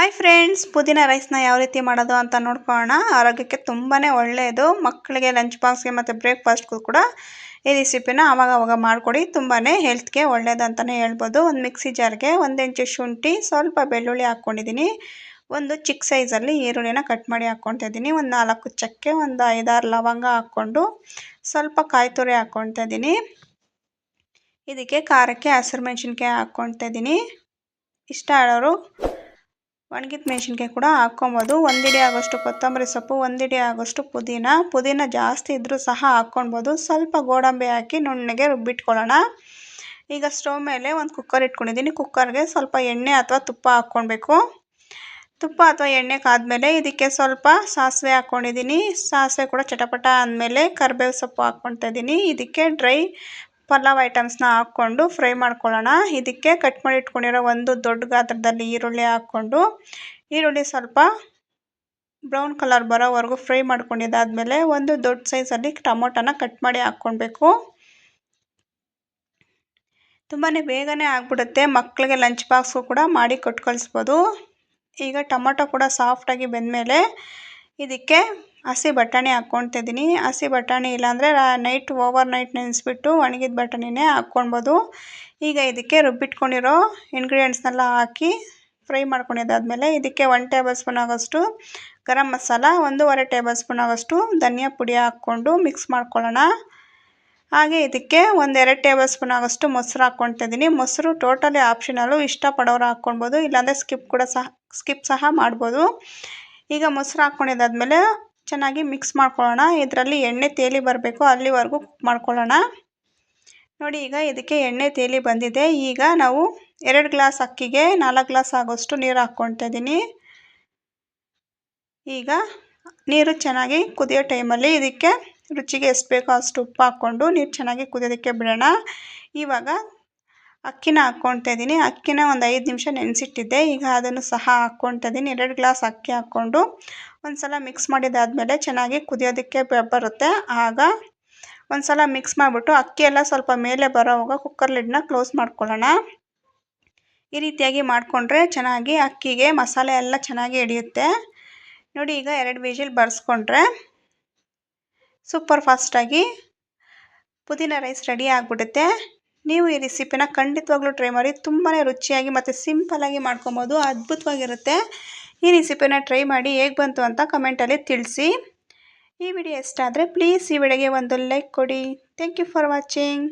Hi friends, ಪುದೀನ ರೈಸ್ನ ಯಾವ ರೀತಿ ಮಾಡೋದು ಅಂತ ನೋಡ್ಕೊಳ್ಳೋಣ. ಆರೋಗ್ಯಕ್ಕೆ ತುಂಬಾ ಒಳ್ಳೆಯದು. ಮಕ್ಕಳಿಗೆ ಲಂಚ್ ಬಾಕ್ಸ್ಗೆ ಮತ್ತು ಬ್ರೇಕ್ಫಾಸ್ಟ್ಗೂ ಕೂಡ ಈ ರೆಸಿಪಿನ ಆವಾಗ ಮಾಡಿಕೊಡಿ. ತುಂಬಾ ಹೆಲ್ತ್ಗೆ ಒಳ್ಳೆಯದು ಅಂತಲೇ ಹೇಳ್ಬೋದು. ಒಂದು ಮಿಕ್ಸಿ ಜಾರ್ಗೆ 1 ಇಂಚು ಶುಂಠಿ, ಸ್ವಲ್ಪ ಬೆಳ್ಳುಳ್ಳಿ ಹಾಕ್ಕೊಂಡಿದ್ದೀನಿ. ಒಂದು ಚಿಕ್ಕ ಸೈಜಲ್ಲಿ ಈರುಳ್ಳಿನ ಕಟ್ ಮಾಡಿ ಹಾಕ್ಕೊಳ್ತಾ ಇದ್ದೀನಿ. ಒಂದು 4 ಚಕ್ಕೆ, ಒಂದು 5-6 ಲವಂಗ ಹಾಕ್ಕೊಂಡು ಸ್ವಲ್ಪ ಕಾಯಿ ತುರಿ ಹಾಕ್ಕೊಳ್ತಾ ಇದ್ದೀನಿ. ಇದಕ್ಕೆ ಖಾರಕ್ಕೆ ಹಸಿರು ಮೆಣಸಿನ್ಕಾಯಿ ಹಾಕ್ಕೊಳ್ತಾ ಇದ್ದೀನಿ. ಇಷ್ಟ ಆಡೋರು ಒಣಗಿದ ಮೆಣಸಿನ್ಕಾಯಿ ಕೂಡ ಹಾಕ್ಕೊಬೋದು. 1 ಹಿಡಿ ಆಗೋಷ್ಟು ಕೊತ್ತಂಬರಿ ಸೊಪ್ಪು, 1 ಹಿಡಿ ಆಗೋಷ್ಟು ಪುದೀನ ಜಾಸ್ತಿ ಇದ್ದರೂ ಸಹ ಹಾಕ್ಕೊಳ್ಬೋದು. ಸ್ವಲ್ಪ ಗೋಡಂಬಿ ಹಾಕಿ ನುಣ್ಣಗೆ ರುಬ್ಬಿಟ್ಕೊಳ್ಳೋಣ. ಈಗ ಸ್ಟವ್ ಮೇಲೆ ಒಂದು ಕುಕ್ಕರ್ ಇಟ್ಕೊಂಡಿದ್ದೀನಿ. ಕುಕ್ಕರ್ಗೆ ಸ್ವಲ್ಪ ಎಣ್ಣೆ ಅಥವಾ ತುಪ್ಪ ಹಾಕ್ಕೊಳ್ಬೇಕು. ತುಪ್ಪ ಅಥವಾ ಎಣ್ಣೆ ಕಾದ್ಮೇಲೆ ಇದಕ್ಕೆ ಸ್ವಲ್ಪ ಸಾಸಿವೆ ಹಾಕ್ಕೊಂಡಿದ್ದೀನಿ. ಸಾಸಿವೆ ಕೂಡ ಚಟಪಟ ಅಂದಮೇಲೆ ಕರಿಬೇವು ಸೊಪ್ಪು ಹಾಕ್ಕೊಳ್ತಾ ಇದ್ದೀನಿ. ಇದಕ್ಕೆ ಡ್ರೈ ಪಲಾವ್ ಐಟಮ್ಸ್ನ ಹಾಕ್ಕೊಂಡು ಫ್ರೈ ಮಾಡ್ಕೊಳ್ಳೋಣ. ಇದಕ್ಕೆ ಕಟ್ ಮಾಡಿ ಇಟ್ಕೊಂಡಿರೋ ಒಂದು ದೊಡ್ಡ ಗಾತ್ರದಲ್ಲಿ ಈರುಳ್ಳಿ ಹಾಕ್ಕೊಂಡು ಈರುಳ್ಳಿ ಸ್ವಲ್ಪ ಬ್ರೌನ್ ಕಲರ್ ಬರೋವರೆಗೂ ಫ್ರೈ ಮಾಡ್ಕೊಂಡಿದ್ದಾದಮೇಲೆ ಒಂದು ದೊಡ್ಡ ಸೈಜಲ್ಲಿ ಟೊಮೊಟೊನ ಕಟ್ ಮಾಡಿ ಹಾಕ್ಕೊಳ್ಬೇಕು. ತುಂಬಾ ಬೇಗನೆ ಆಗಿಬಿಡುತ್ತೆ. ಮಕ್ಕಳಿಗೆ ಲಂಚ್ ಬಾಕ್ಸ್ಗೂ ಕೂಡ ಮಾಡಿ ಕೊಟ್ಟು ಕಳಿಸ್ಬೋದು. ಈಗ ಟೊಮೊಟೊ ಕೂಡ ಸಾಫ್ಟಾಗಿ ಬೆಂದಮೇಲೆ ಇದಕ್ಕೆ ಹಸಿ ಬಟಾಣಿ ಹಾಕ್ಕೊಳ್ತಾ ಇದ್ದೀನಿ. ಹಸಿ ಬಟಾಣಿ ಇಲ್ಲಾಂದರೆ ಓವರ್ ನೈಟ್ ನೆನೆಸ್ಬಿಟ್ಟು ಒಣಗಿದ ಬಟಾಣಿನೇ ಹಾಕ್ಕೊಳ್ಬೋದು. ಈಗ ಇದಕ್ಕೆ ರುಬ್ಬಿಟ್ಕೊಂಡಿರೋ ಇಂಗ್ರೀಡಿಯೆಂಟ್ಸ್ನೆಲ್ಲ ಹಾಕಿ ಫ್ರೈ ಮಾಡ್ಕೊಂಡಿದ್ದಾದಮೇಲೆ ಇದಕ್ಕೆ 1 ಟೇಬಲ್ ಸ್ಪೂನ್ ಆಗೋಷ್ಟು ಗರಂ ಮಸಾಲ, 1.5 ಟೇಬಲ್ ಸ್ಪೂನ್ ಆಗೋಷ್ಟು ಧನಿಯಾ ಪುಡಿ ಹಾಕ್ಕೊಂಡು ಮಿಕ್ಸ್ ಮಾಡ್ಕೊಳ್ಳೋಣ. ಹಾಗೆ ಇದಕ್ಕೆ 1-2 ಟೇಬಲ್ ಸ್ಪೂನ್ ಆಗೋಷ್ಟು ಮೊಸರು ಹಾಕ್ಕೊಳ್ತಾ ಇದ್ದೀನಿ. ಮೊಸರು ಟೋಟಲಿ ಆಪ್ಷನಲ್ಲು, ಇಷ್ಟಪಡೋರು ಹಾಕ್ಕೊಳ್ಬೋದು, ಇಲ್ಲಾಂದರೆ ಸ್ಕಿಪ್ ಸಹ ಮಾಡ್ಬೋದು. ಈಗ ಮೊಸರು ಹಾಕ್ಕೊಂಡಿದ್ದಾದಮೇಲೆ ಚೆನ್ನಾಗಿ ಮಿಕ್ಸ್ ಮಾಡ್ಕೊಳ್ಳೋಣ. ಇದರಲ್ಲಿ ಎಣ್ಣೆ ತೇಲಿ ಬರಬೇಕು, ಅಲ್ಲಿವರೆಗೂ ಕುಕ್ ಮಾಡ್ಕೊಳ್ಳೋಣ. ನೋಡಿ, ಈಗ ಇದಕ್ಕೆ ಎಣ್ಣೆ ತೇಲಿ ಬಂದಿದೆ. ಈಗ ನಾವು 2 ಗ್ಲಾಸ್ ಅಕ್ಕಿಗೆ 4 ಗ್ಲಾಸ್ ಆಗೋಷ್ಟು ನೀರು ಹಾಕ್ಕೊಳ್ತಾ ಇದ್ದೀನಿ. ಈಗ ನೀರು ಚೆನ್ನಾಗಿ ಕುದಿಯೋ ಟೈಮಲ್ಲಿ ಇದಕ್ಕೆ ರುಚಿಗೆ ಎಷ್ಟು ಬೇಕೋ ಅಷ್ಟು ಉಪ್ಪು ಹಾಕ್ಕೊಂಡು ನೀರು ಚೆನ್ನಾಗಿ ಕುದಿಯೋದಕ್ಕೆ ಬಿಡೋಣ. ಇವಾಗ ಅಕ್ಕಿನ ಹಾಕ್ಕೊಳ್ತಾ ಇದ್ದೀನಿ. ಅಕ್ಕಿನ ಒಂದು 5 ನಿಮಿಷ ನೆನೆಸಿಟ್ಟಿದ್ದೆ. ಈಗ ಅದನ್ನು ಸಹ ಹಾಕ್ಕೊಳ್ತಾ ಇದ್ದೀನಿ. 2 ಗ್ಲಾಸ್ ಅಕ್ಕಿ ಹಾಕ್ಕೊಂಡು ಒಂದು ಸಲ ಮಿಕ್ಸ್ ಮಾಡಿದ್ದಾದಮೇಲೆ ಚೆನ್ನಾಗಿ ಕುದಿಯೋದಕ್ಕೆ ಬರುತ್ತೆ. ಆಗ ಒಂದು ಸಲ ಮಿಕ್ಸ್ ಮಾಡಿಬಿಟ್ಟು ಅಕ್ಕಿ ಎಲ್ಲ ಸ್ವಲ್ಪ ಮೇಲೆ ಬರೋವಾಗ ಕುಕ್ಕರ್ ಲಿಡ್ನ ಕ್ಲೋಸ್ ಮಾಡ್ಕೊಳ್ಳೋಣ. ಈ ರೀತಿಯಾಗಿ ಮಾಡಿಕೊಂಡ್ರೆ ಚೆನ್ನಾಗಿ ಅಕ್ಕಿಗೆ ಮಸಾಲೆ ಎಲ್ಲ ಚೆನ್ನಾಗಿ ಹಿಡಿಯುತ್ತೆ. ನೋಡಿ, ಈಗ 2 ವಿಜಿಲ್ ಬರ್ಸ್ಕೊಂಡ್ರೆ ಸೂಪರ್ ಫಾಸ್ಟಾಗಿ ಪುದೀನ ರೈಸ್ ರೆಡಿ ಆಗಿಬಿಡುತ್ತೆ. ನೀವು ಈ ರೆಸಿಪಿನ ಖಂಡಿತವಾಗ್ಲೂ ಟ್ರೈ ಮಾಡಿ. ತುಂಬಾ ರುಚಿಯಾಗಿ ಮತ್ತು ಸಿಂಪಲ್ಲಾಗಿ ಮಾಡ್ಕೊಬೋದು. ಅದ್ಭುತವಾಗಿರುತ್ತೆ. ಈ ರೆಸಿಪಿನ ಟ್ರೈ ಮಾಡಿ ಹೇಗೆ ಬಂತು ಅಂತ ಕಮೆಂಟಲ್ಲಿ ತಿಳಿಸಿ. ಈ ವಿಡಿಯೋ ಇಷ್ಟ ಆದರೆ ಪ್ಲೀಸ್ ಈ ವಿಡಿಯೋಗೆ ಒಂದು ಲೈಕ್ ಕೊಡಿ. Thank you for watching.